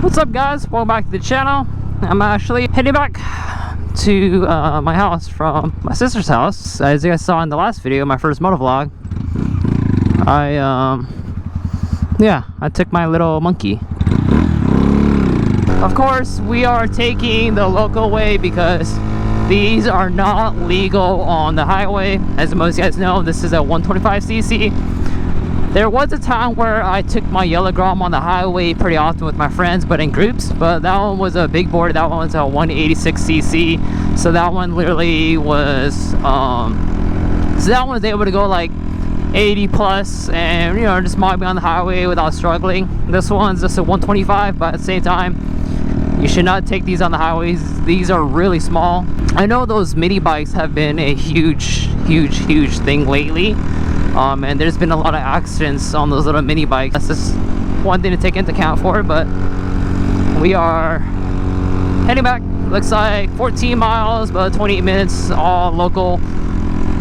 What's up, guys? Welcome back to the channel. I'm actually heading back to my house from my sister's house. As you guys saw in the last video, my first moto vlog, I took my little monkey. Of course, we are taking the local way because these are not legal on the highway. As most of you guys know, this is a 125cc. There was a time where I took my yellow Grom on the highway pretty often with my friends, but in groups. But that one was a big board. That one was a 186cc. So that one literally was, so that one was able to go like 80 plus and, you know, just mod me on the highway without struggling. This one's just a 125, but at the same time, you should not take these on the highways. These are really small. I know those mini bikes have been a huge thing lately. And there's been a lot of accidents on those little mini bikes. That's just one thing to take into account for, but we are heading back. Looks like 14 miles, but 28 minutes, all local.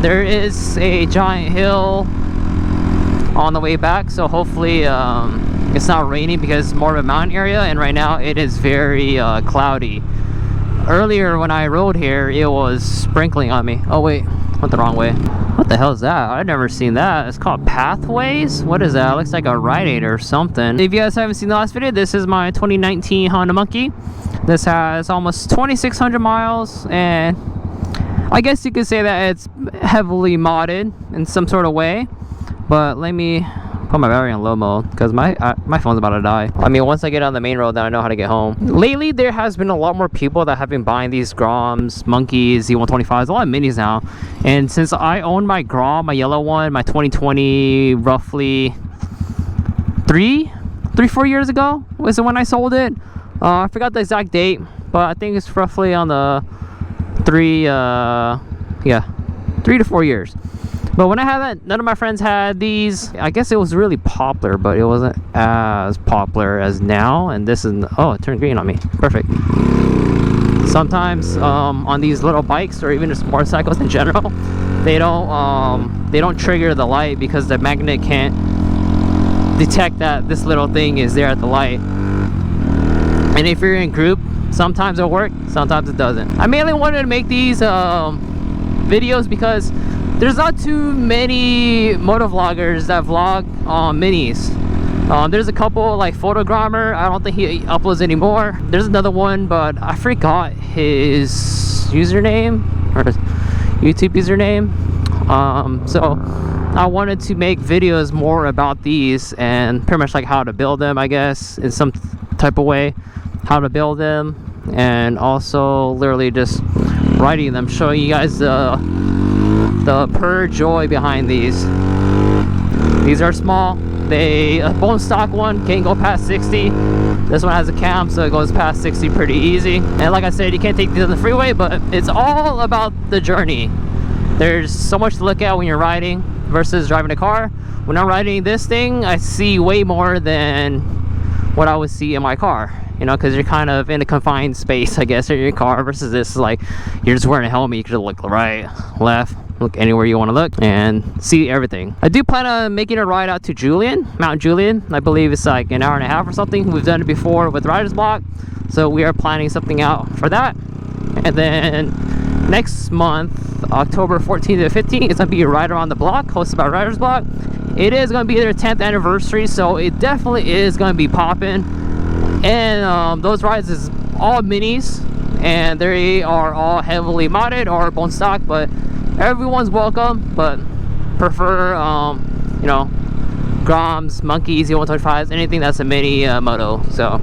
There is a giant hill on the way back, so hopefully it's not raining because it's more of a mountain area, and right now it is very cloudy. Earlier when I rode here, it was sprinkling on me. Oh wait, went the wrong way. What the hell is that? I've never seen that. It's called Pathways? What is that? It looks like a Rite Aid or something. If you guys haven't seen the last video, this is my 2019 Honda Monkey. This has almost 2,600 miles, and I guess you could say that it's heavily modded in some sort of way. But let me put my battery on low mode because my phone's about to die. I mean, once I get on the main road, then I know how to get home. Lately, there has been a lot more people that have been buying these Groms, monkeys, Z125s, a lot of minis now. And since I own my Grom, my yellow one, my 2020, roughly 4 years ago was when I sold it. I forgot the exact date, but I think it's roughly on the 3 to 4 years. But when I had that, none of my friends had these. I guess it was really popular, but it wasn't as popular as now. And this is, oh, it turned green on me. Perfect. Sometimes on these little bikes or even just motorcycles in general, they don't trigger the light because the magnet can't detect that this little thing is there at the light. And if you're in group, sometimes it'll work, sometimes it doesn't. I mainly wanted to make these videos because there's not too many moto vloggers that vlog on minis. There's a couple like Photogrammer. I don't think he uploads anymore. There's another one, but I forgot his username or YouTube username. So I wanted to make videos more about these and pretty much like how to build them, I guess, in some type of way, how to build them, and also literally just riding them, showing you guys the pure joy behind these. These are small. They a bone stock one can't go past 60. This one has a cam, so it goes past 60 pretty easy. And like I said, you can't take these on the freeway, but it's all about the journey. There's so much to look at when you're riding versus driving a car. When I'm riding this thing, I see way more than what I would see in my car, you know, because you're kind of in a confined space, I guess, in your car, versus this, like, you're just wearing a helmet. You can look right, left, look anywhere you want to look and see everything. I do plan on making a ride out to Mount Julian. I believe it's like an hour and a half or something. We've done it before with Rider's Block, so we are planning something out for that. And then next month, October 14th to 15th, it's gonna be a Ride Around the Block hosted by Rider's Block. It is gonna be their 10th anniversary, so it definitely is gonna be popping. And those rides is all minis, and they are all heavily modded or bone stock, but everyone's welcome. But prefer you know, Groms, monkeys, Z125s, anything that's a mini moto. So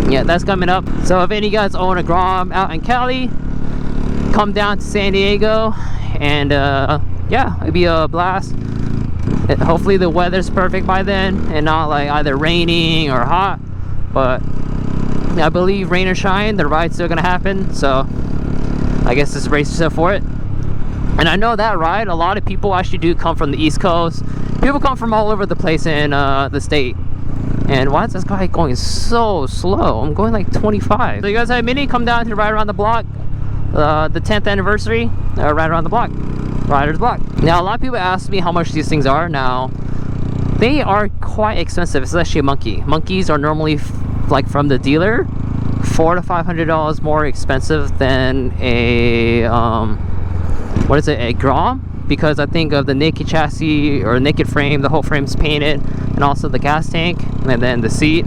yeah, that's coming up. So if any of you guys own a Grom out in Cali, come down to San Diego, and yeah, it'd be a blast. Hopefully the weather's perfect by then and not like either raining or hot, but I believe rain or shine, the ride's still gonna happen. So I guess just brace yourself for it. And I know that ride, a lot of people actually do come from the East Coast. People come from all over the place in the state. And why is this guy going so slow? I'm going like 25. So you guys have a mini, come down to Ride Around the Block, the 10th anniversary, Ride Around the Block, Rider's Block. Now a lot of people ask me how much these things are. Now they are quite expensive, especially a monkey. Monkeys are normally like from the dealer, $400 to $500 more expensive than a what is it, a Grom, because I think of the naked chassis or naked frame, the whole frame's painted, and also the gas tank, and then the seat.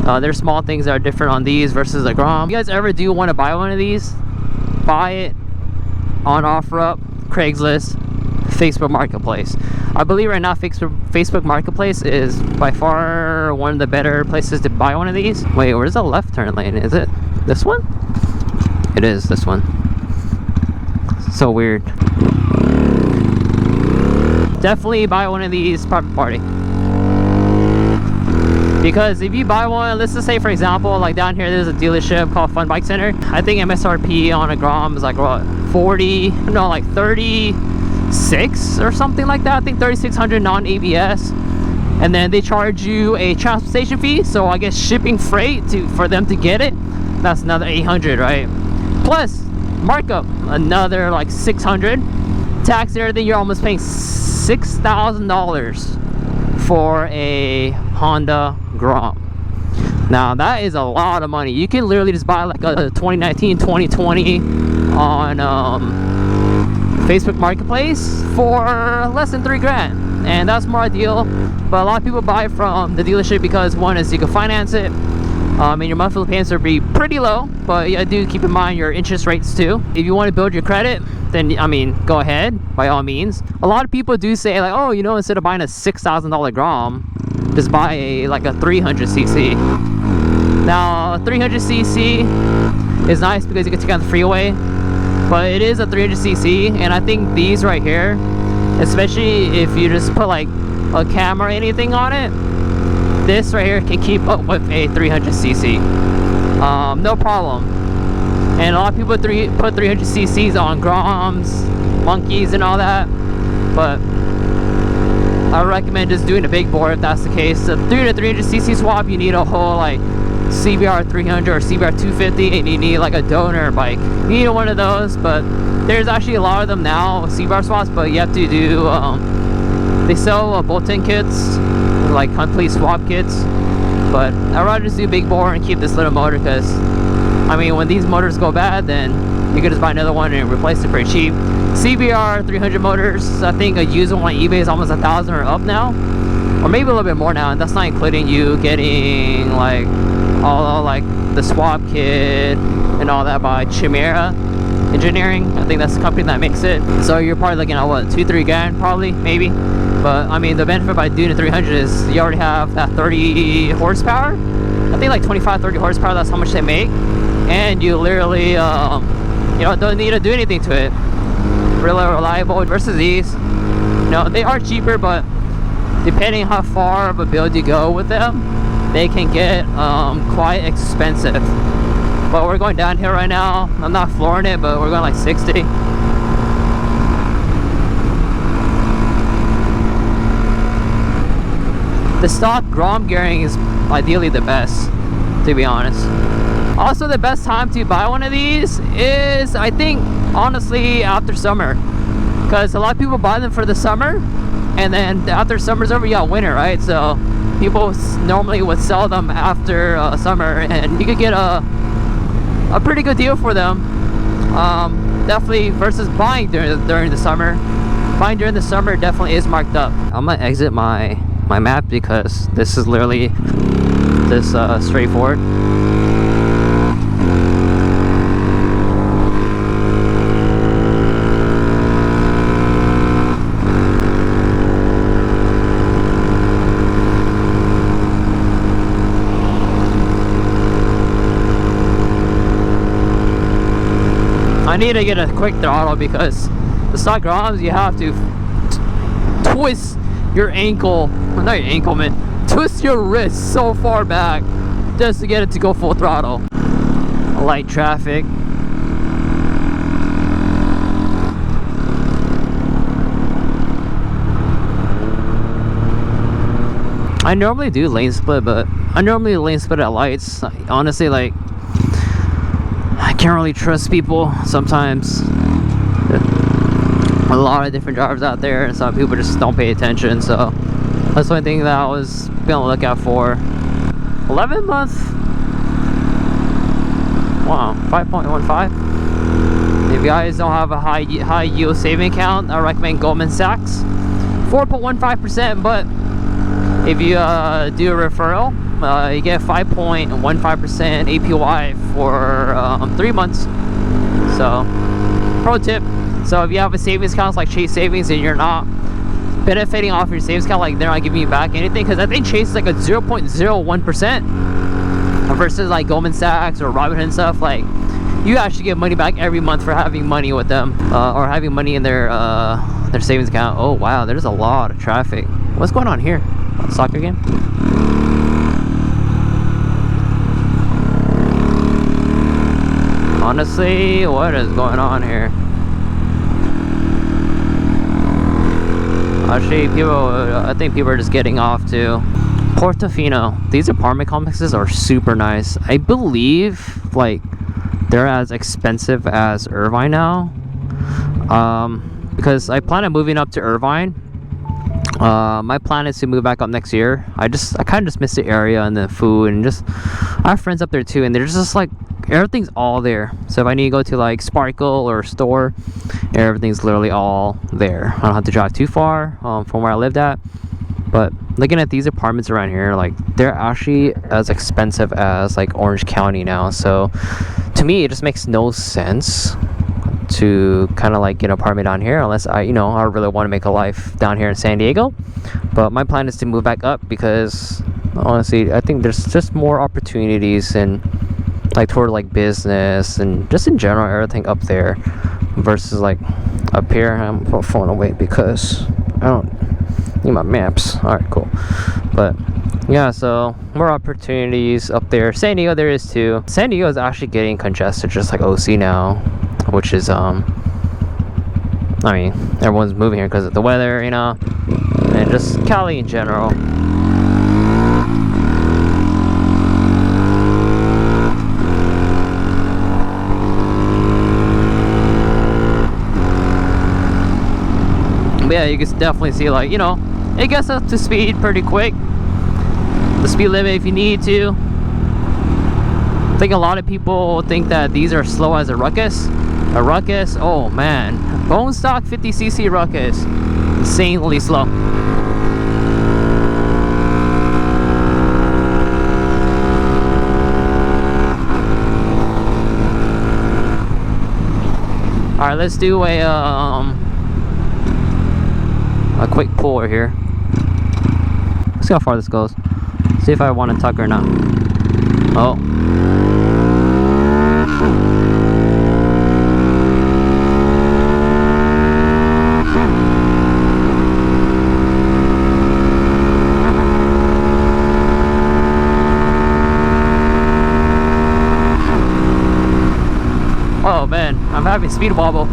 There's small things that are different on these versus a Grom. If you guys ever do want to buy one of these, buy it on OfferUp, Craigslist, Facebook Marketplace. I believe right now Facebook Marketplace is by far one of the better places to buy one of these. Wait, where's the left turn lane? Is it this one? It is this one. So weird. Definitely buy one of these private party. Because if you buy one, let's just say for example, like down here there's a dealership called Fun Bike Center. I think MSRP on a Grom is like what, 40, no, like 36 or something like that. I think 3,600 non-ABS, and then they charge you a transportation fee, so I guess shipping freight for them to get it, that's another 800, right? Plus markup another like 600, tax and everything. You're almost paying $6,000 for a Honda Grom. Now that is a lot of money. You can literally just buy like a 2019 2020 on Facebook Marketplace for less than $3,000, and that's more ideal. But a lot of people buy from the dealership because one is you can finance it, and your monthly payments will be pretty low, but yeah, do keep in mind your interest rates too. If you want to build your credit, then I mean, go ahead by all means. A lot of people do say like, oh, you know, instead of buying a $6,000 Grom, just buy a 300cc. Now a 300cc is nice because you can take it on the freeway, but it is a 300cc, and I think these right here, especially if you just put like a camera or anything on it, this right here can keep up with a 300cc, no problem. And a lot of people put 300cc's on Groms, Monkeys, and all that, but I recommend just doing a big bore if that's the case. So doing a 300cc swap, you need a whole like CBR 300 or CBR 250, and you need like a donor bike. You need one of those, but there's actually a lot of them now, CBR swaps, but you have to do, they sell bolt-in kits, like complete swap kits, but I'd rather just do big bore and keep this little motor, because I mean, when these motors go bad, then you can just buy another one and replace it pretty cheap. CBR 300 motors, I think a used one on eBay is almost $1,000 or up now, or maybe a little bit more now, and that's not including you getting like all like the swap kit and all that by Chimera Engineering. I think that's the company that makes it. So you're probably looking at what, $2-3 probably, maybe. But I mean, the benefit by doing a 300 is you already have that 30 horsepower. I think like 25-30 horsepower, that's how much they make, and you literally you know, don't need to do anything to it. Really reliable versus these. You know, they are cheaper, but depending how far of a build you go with them, they can get quite expensive. But we're going downhill right now. I'm not flooring it, but we're going like 60. The stock Grom gearing is ideally the best, to be honest. Also, the best time to buy one of these is, I think, honestly, after summer, because a lot of people buy them for the summer, and then after summer's over, you got winter, right? So people normally would sell them after summer, and you could get a pretty good deal for them, definitely, versus buying during the summer. Buying during the summer definitely is marked up. I'm gonna exit my map because this is literally this straightforward. I need to get a quick throttle because the stock Groms, you have to twist your ankle, well, not your ankle, man, twist your wrist so far back just to get it to go full throttle. Light traffic. I normally do lane split, but I normally lane split at lights. Honestly, like, I can't really trust people sometimes. A lot of different drivers out there, and some people just don't pay attention, so that's one thing that I was being on the lookout for. 11 month Wow, 5.15. If you guys don't have a high yield saving account, I recommend Goldman Sachs. 4.15%, but if you do a referral, you get 5.15% APY for 3 months. So, pro tip. So if you have a savings account like Chase Savings and you're not benefiting off your savings account, like they're not giving you back anything, because I think Chase is like a 0.01% versus like Goldman Sachs or Robinhood and stuff. Like, you actually get money back every month for having money with them, or having money in their savings account. Oh wow, there's a lot of traffic. What's going on here? Soccer game? Honestly, what is going on here? Actually, I think people are just getting off to Portofino. These apartment complexes are super nice. I believe like they're as expensive as Irvine now, because I plan on moving up to Irvine. My plan is to move back up next year. I kind of just miss the area and the food, and just I have friends up there too, and they're just like everything's all there. So if I need to go to like Sparkle or a store, everything's literally all there. I don't have to drive too far from where I lived at. But looking at these apartments around here, like they're actually as expensive as like Orange County now. So to me, it just makes no sense to kind of like get an apartment down here unless I really want to make a life down here in San Diego. But my plan is to move back up because honestly, I think there's just more opportunities and like toward like business and just in general everything up there versus like up here. I'm put phone away because I don't need my maps. All right, cool. But yeah, so more opportunities up there. San Diego there is too. San Diego is actually getting congested just like OC now, which is I mean, everyone's moving here because of the weather, and just Cali in general. But yeah, you can definitely see like, it gets up to speed pretty quick. The speed limit if you need to. I think a lot of people think that these are slow as a Ruckus. A Ruckus, oh man. Bone stock 50cc Ruckus. Insanely slow. Alright, let's do a quick pull here. Let's see how far this goes. See if I want to tuck or not. Oh. Oh man, I'm having speed wobble.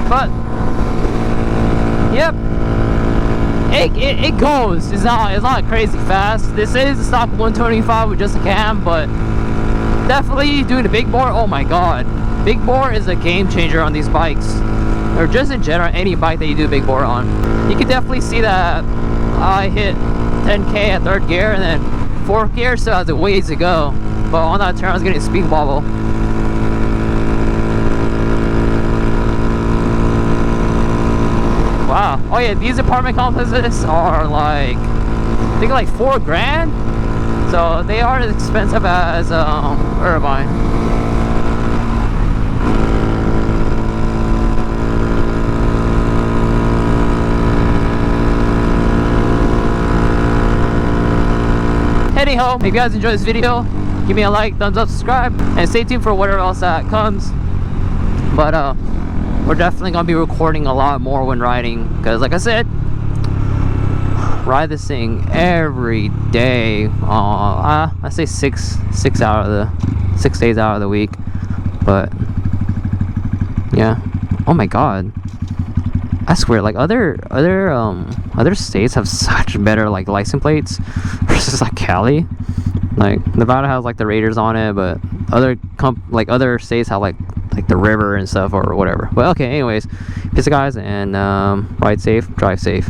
But yep, it goes. It's not crazy fast. This is a stock 125 with just a cam, but definitely doing the big bore. Oh my god, big bore is a game changer on these bikes, or just in general any bike that you do big bore on. You can definitely see that I hit 10k at third gear, and then fourth gear still has a ways to go. But on that turn, I was getting speed wobble. Wow. Oh yeah, these apartment complexes are like, I think like $4,000. So they are as expensive as Irvine. Heading home. If you guys enjoyed this video, give me a like, thumbs up, subscribe, and stay tuned for whatever else that comes. But we're definitely gonna be recording a lot more when riding, because like I said, ride this thing every day. I say six days out of the week. But yeah, oh my god, I swear, like other states have such better like license plates versus like Cali. Like Nevada has like the Raiders on it, but other states have like the river and stuff or whatever. But okay, anyways, peace guys, and ride safe, drive safe.